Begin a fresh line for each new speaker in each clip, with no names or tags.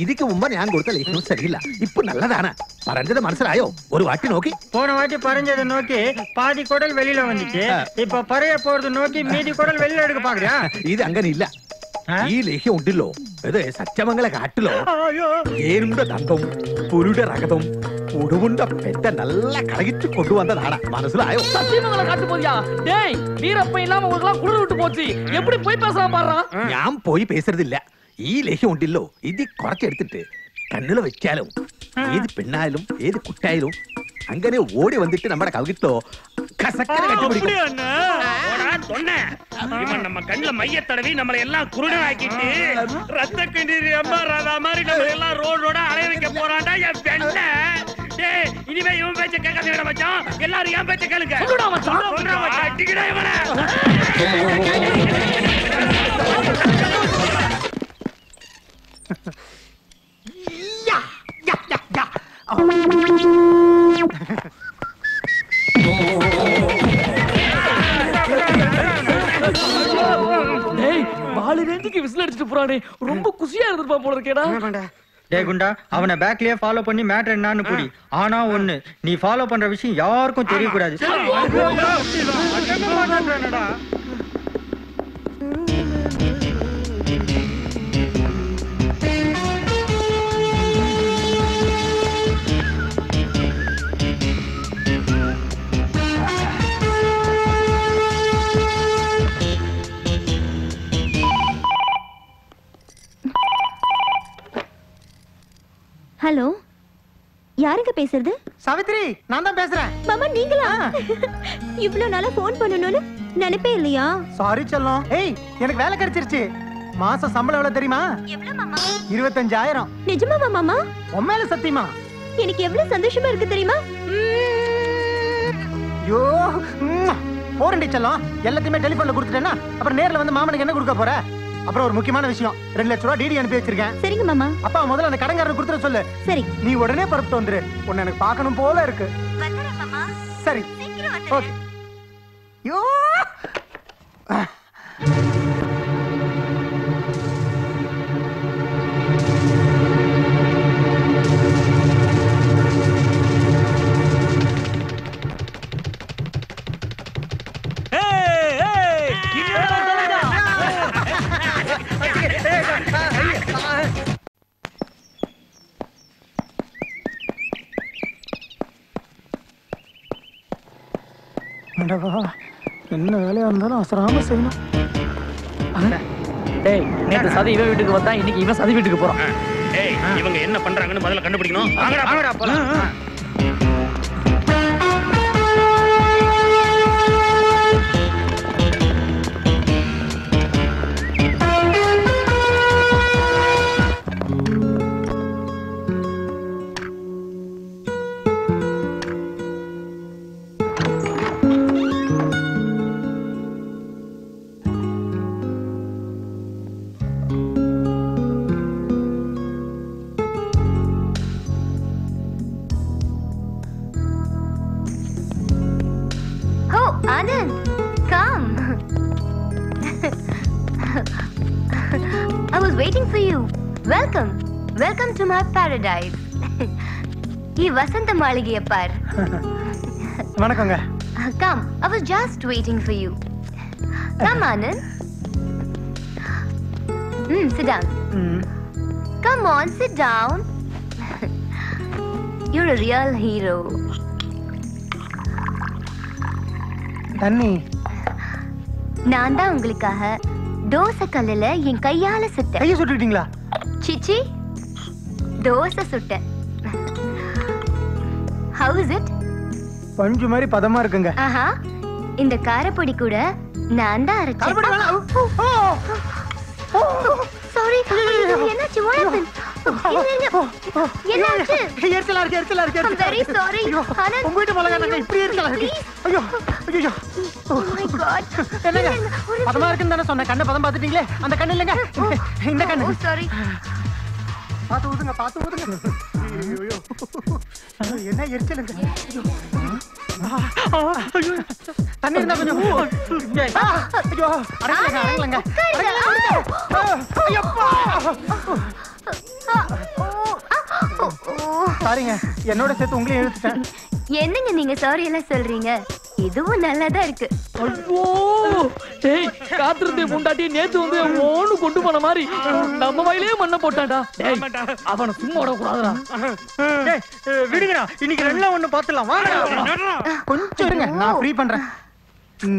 ഇതിക്ക് മുമ്പ് ഞാൻ കൊടുത്ത ലേഖനം ശരിയില്ല. ഇപ്പൊ നല്ലതാണ്. പറഞ്ഞത് മനസ്സിലായോ? ഒരു വാട്ടി നോക്കി
போன வாட்டி பறஞ்சதை நோக்கி பாதி குடல் வெளியில வந்துச்சு. இப்ப பறைய போறது நோக்கி மீதி குடல் வெளியில எடுக்க பாக்குறியா?
ഇത് അങ്ങനെയില്ല. ഈ ലേഹ്യം ഉണ്ടല്ലോ, ഇത് സത്യമംഗല കാട്ടിലോ ഏനുണ്ട ദന്തവും പുലിയുടെ രക്തവും ഉടുവുണ്ട പെറ്റ നല്ല കളകിച്ചു കൊണ്ടുവന്നതാണ്. മനസ്സിലായോ?
சத்தியமங்கல காட்டு போறியா? டேய் வீரப்ப இல்லாம உங்களுக்கு குளிர் விட்டு போச்சு. எப்படி போய் பேசலாம் பாறா?
ഞാൻ പോയി പേசுறதில்ல. ഈ ലേഹ്യം ഉണ്ടല്ലോ, ഇത് കുറച്ചെടുത്തിട്ട് കണ്ണില് വെച്ചാലും ഏത് പെണ്ണായാലും ഏത് കുട്ടായാലും അങ്ങനെ ഓടി വന്നിട്ട് നമ്മുടെ കവിട്ടോ കസക്കര കെട്ടിപ്പിടിക്കും.
நம்ம கண்ணுல மைய தடவி நம்மள எல்லாம் குருடனாக்கிட்டு ரத்த கண்ணீர் அம்மாராதா மாதிரி நம்ம எல்லாம் ரோட் ரோடா அலைய வைக்க போறான்டா என் பெண்ண. டேய் இனிமே இவன் பேச்ச கேட்காதீங்கடா மச்சான். எல்லாரும் என் பேச்ச கேளுங்க. சொல்லுடா மச்சான். சொல்றா மச்சான். அடிக்கடா இவனை.
டேய் பாலு ரேஞ்சுக்கு விசில் அடிச்சிட்டு போறானே, ரொம்ப குஷியா இருந்திருப்பா போல இருக்கேடா.
டேய் குண்டா, அவனை பேக்லயே ஃபாலோ பண்ணி மேட்டர் என்னன்னு புடி. ஆனா ஒண்ணு, நீ ஃபாலோ பண்ற விஷயம் யாருக்கும் தெரியக்கூடாது.
ஹலோ, யாருங்க பேசுறது?
சாவித்ரி, நான் தான் பேசுறேன்.
மாமா நீங்களா? இவ்ளோ நாளா போன் பண்ணனும்னு நினைப்பே இல்லையா?
சாரி செல்லம். ஏய், எனக்கு வேலை கிடைச்சிருச்சு. மாசம் சம்பளம் எவ்வளவு தெரியுமா?
எவ்வளவு மாமா?
25,000.
நிஜமாவா மாமா?
உண்மையில சத்தியமா?
எனக்கு எவ்வளவு சந்தோஷமா இருக்கு தெரியுமா?
ஐயோ, போறண்டி செல்லம். எல்லாத்தையுமே டெலிபோன்ல கொடுத்துட்டேன்னா அப்புறம் நேர்ல வந்து மாமனுக்கு என்ன கொடுக்க போற? அப்புறம் ஒரு முக்கியமான விஷயம், 2 லட்சம் ரூபாய் டிடி அனுப்பி வச்சிருக்கேன்.
சரிங்க மாமா.
அப்பா முதல்ல அந்த கடன்காரனை கொடுத்துற சொல்லு.
சரி.
நீ உடனே பரப்பிட்டு வந்துரு. உன்னை எனக்கு பார்க்கணும் போல இருக்கு.
வந்துறேன் மாமா.
சரி.
சீக்கிரம் வந்துறேன்.
ஓகே. யோ. என்ன வேலையா இருந்தாலும் அவசரமா செய்யணும்.
டேய் நேத்து சதி இவன் வீட்டுக்கு வந்தா, இன்னைக்கு இவன் சதி வீட்டுக்கு போறான்.
டேய் இவங்க என்ன பண்றாங்கன்னு முதல்ல கண்டுபிடிக்கணும். வாங்கடா வாங்கடா போலாம்.
Anand, come. I was waiting for you. Welcome. Welcome to my paradise. Ee Vasanta Maligiya par.
வணக்கங்க.
Come. I was just waiting for you. Come Anand. Sit down. Come on, sit down. You're a real hero.
தண்ணி.
நான் தான் உங்களுக்காக தோசை கல்லுல என் கையால சுட்டேன்.
கையை சுட்டுட்டீங்களா?
சிச்சி, dosa சுட்டேன். How is it?
பஞ்சு மாதிரி பதமா இருக்குங்க.
ஆஹா, இந்த காரப்பொடி கூட நான் தான் அரைச்சேன்.
காரப்பொடி வேணாம்.
Sorry. என்னாச்சு? What happened? என்னாச்சு?
எரிச்சலா இருக்கு
I'm very sorry. ஆனந்த்,
உங்க வீட்டு மிளகா நாங்க இப்படி எரிச்சலா இருக்கு. ஐயோ ஐயோ
oh my god.
என்னங்க பதமா இருக்குன்னு தானே சொன்னேன். கண்ணை பதம் பார்த்துட்டீங்களே. அந்த கண்ணு இல்லைங்க, இந்த கண்ணு.
Oh sorry.
பார்த்து ஊதுங்க. ஐயோ என்ன எரிச்சலுங்க. தண்ணி இருந்தா கொஞ்சம். ஐயோ அடங்கலங்க. சாரிங்க, என்னோட சேர்த்து உங்களையும் இழுத்துட்டேன்.
என்னங்க நீங்க சாரி எல்லாம் சொல்றீங்க? இதுவும் நல்லாதான் இருக்கு.
ஐயோ டேய், காத்திருந்தே முண்டாட்டி நேத்து வந்து ஓன்னு கொண்டு போன மாதிரி நம்ம வயலே மண்ணை போட்டான்டா. டேய் அவனை சும்மா விட கூடாதுடா.
விடுங்கடா, இன்னைக்கு ரெண்டுல ஒண்ணு பாத்துலாம். வாங்க கொஞ்சம் இருங்க, நான் ஃப்ரீ பண்றேன்.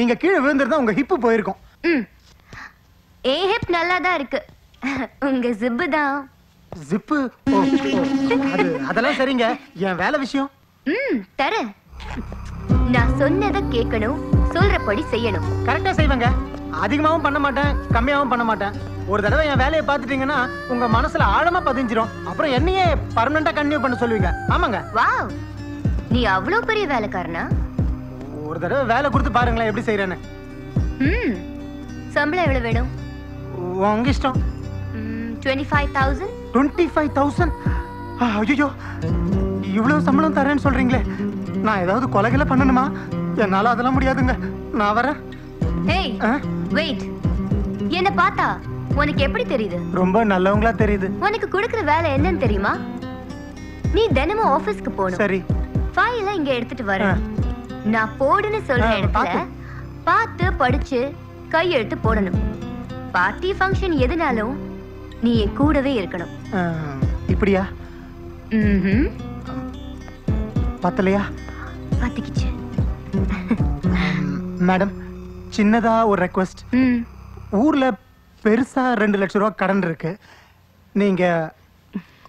நீங்க கீழே விழுந்திருந்தா உங்க ஹிப் போயிருக்கும்.
ஏன் ஹிப் நல்லாதான் இருக்கு. உங்க ஜிப்பு தான்.
ஜிப்பு அதெல்லாம் சரிங்க. என் வேலை விஷயம்
தரேன். நான் சொன்னதை கேட்கணும், சொல்றபடி செய்யணும்.
கரெக்டா செய்வேங்க. அதிகமாவும் பண்ண மாட்டேன், கம்மியாவும் பண்ண மாட்டேன். ஒரு தடவை என் வேலையை பார்த்துட்டீங்கன்னா உங்க மனசுல ஆழமா பதிஞ்சிரும். அப்புறம் என்னையே பர்மனண்டா கன்டினியூ பண்ண சொல்லுவீங்க. ஆமாங்க.
வாவ், நீ அவ்வளவு பெரிய வேலைக்காரனா?
ஒரு தடவை வேலை கொடுத்து பாருங்களேன் எப்படி செய்யறேன்னு.
சம்பளம் எவ்வளவு வேணும்?
உங்க இஷ்டம்.
25,000.
25,000? ஐயோ, இவ்வளவு சம்பளம் தரேன்னு சொல்றீங்களே. நான் ஏதாவது கொலைகளை பண்ணணுமா? என்னால அதெல்லாம் முடியாதுங்க. நான் வரேன்.
ஹேய் வெயிட், என்ன பார்த்தா உனக்கு எப்படி தெரியுது?
ரொம்ப நல்லவங்களா தெரியுது.
உனக்கு கொடுக்கிற வேலை என்னன்னு தெரியுமா? நீ தினமும் ஆபீஸ்க்கு போகணும்.
சரி.
ஃபைல இங்க எடுத்துட்டு வரேன். நான் போடுன்னு சொல்ற இடத்துல பார்த்து படிச்சு கையெழுத்து போடணும். பார்ட்டி ஃபங்க்ஷன் எதுனாலும் நீ என் கூடவே இருக்கணும்.
இப்படியா? பத்தலையா?
பத்திக்கிச்சு.
மேடம், சின்னதா ஒரு ரெக்வெஸ்ட். ஊர்ல பெருசா 2 லட்சம் ரூபாய் கடன் இருக்கு. நீங்க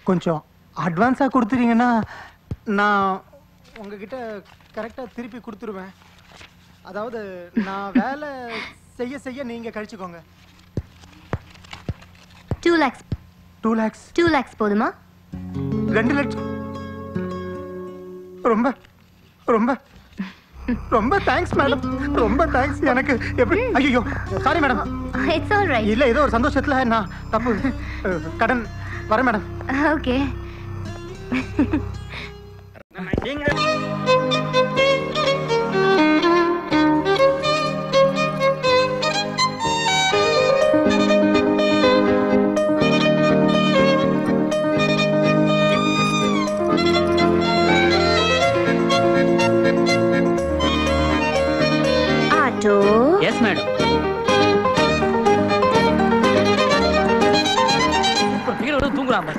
கொஞ்சம் அட்வான்ஸா கொடுத்துட்டீங்கன்னா நான் உங்ககிட்ட கரெக்டா திருப்பி கொடுத்துருவேன். அதாவது நான் வேலை செய்ய செய்ய நீங்க கழிச்சுக்கோங்க.
2 lakhs.
2 lakhs?
2 lakhs போதுமா?
2 லட்சம். ரொம்ப ரொம்ப ரொம்ப தேங்க்ஸ் மேடம். ரொம்ப தேங்க்ஸ். எனக்கு எப்படி? ஐயோ sorry madam.
It's all right.
இல்ல ஏதோ ஒரு சந்தோஷத்துல நான் தப்பு. கடன் வர மேடம்.
ஓகே.
Yes madam.
தூங்குறாம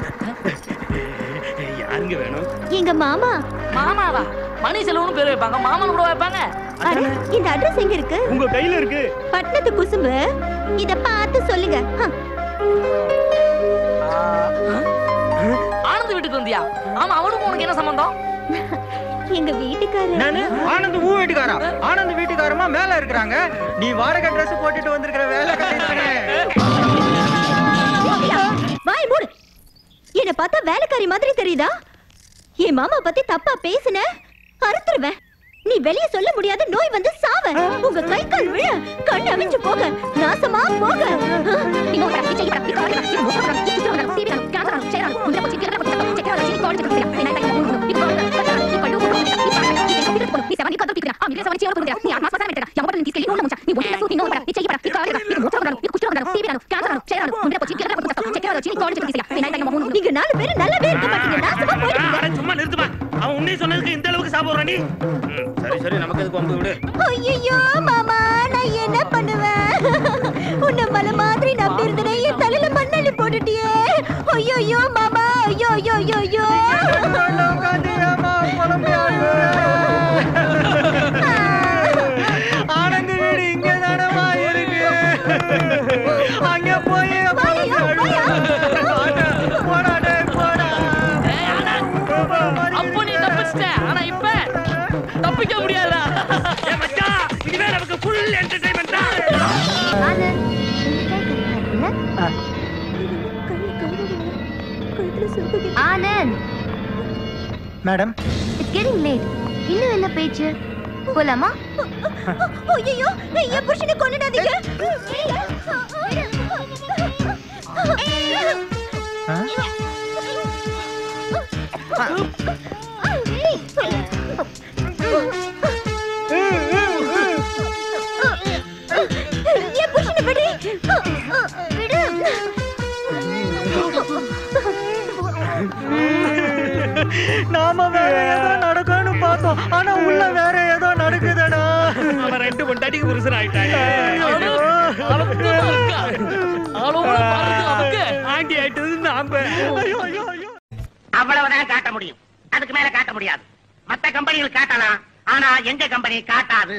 யாருங்க வேணும்?
எங்க மாமா.
மாமாவா? மணி செலவுன்னு பேர் வைப்பாங்க, மாமன் கூட வைப்பாங்க.
அட, இந்த அட்ரஸ் எங்க இருக்கு?
உங்க கையில இருக்கு.
பட்டணத்து குசும்பு. இத பார்த்து சொல்லுங்க.
ஆனந்த் வீட்டுக்கு வந்தியா? ஆமா, அவனுக்கு உனக்கு என்ன சம்பந்தம்?
எங்க வீட்டுக்காரர்.
நானு ஆனந்த் ஊ வீட்டுக்காரா? ஆனந்த் வீட்டுக்காரமா மேல இருக்கறாங்க. நீ வாடகை Dress போட்டுட்டு வந்திருக்கிற வேலைக்காரனே.
வாய் மூடு. என்ன பார்த்தா வேலைக்காரி மாதிரி தெரியுதா? என் மாமா பத்தி தப்பா பேசுன அறுத்துருவேன். நீ வெளிய சொல்ல முடியாத நோய் வந்து சாவ. உங்க கை கால் விழ, கண்ணு அவிஞ்சு போக, நாசமா போக. நீங்க 4 பேரும் நல்லாவே இருக்க மாட்டீங்க. நாசமா போயிடுங்க.
சும்மா நிறுத்துமா. அவன் உன்னை சொன்னதுக்கு இந்த அளவுக்கு சாப்பிடுறா நீ? சரி சரி, நமக்கு எதுக்கு வம்பு விடு.
ஐயோ மாமா, நான் என்ன பண்ணுவேன்? உன்னை மலை மாதிரி நம்பி இருந்தனே, என் தலையில மண்ணள்ளி போட்டுட்டியே. ஐயோ மாமா, ஐயோ ஐயோ ஐயோ ஐயோ.
ஆனந்த் வீடு இங்க தானமா இருக்கு. அங்க போய்
அப்போ நீ தப்பிச்சிட்ட. ஆனா இப்ப தப்பிக்க முடியாதா?
மச்சான், இதுவே நமக்கு ஃபுல் என்டர்டெயின்மென்ட் தான்.
Anand, Anand,
madam
it's getting late. இன்னும் என்ன பேச்சு? போலாமா?
ஐயோ என் புருஷனை கொன்னுடாதீங்க. என் புருஷனை விடு. விடு.
நாம வேற ஏதோ நடக்கும்னு பார்த்தோம், ஆனா உள்ள வேற ஏதோ நடக்குதுடா.
அவன் 2 பொண்டாட்டிக்கு புருஷன் ஆயிட்டாங்க. ஆண்டி ஆயிட்டது நாம.
அவ்வளவுதான் காட்ட முடியும், அதுக்கு மேல காட்ட முடியாது. மத்த கம்பெனிகள் காட்டலாம், ஆனா எங்க கம்பெனி காட்டாது.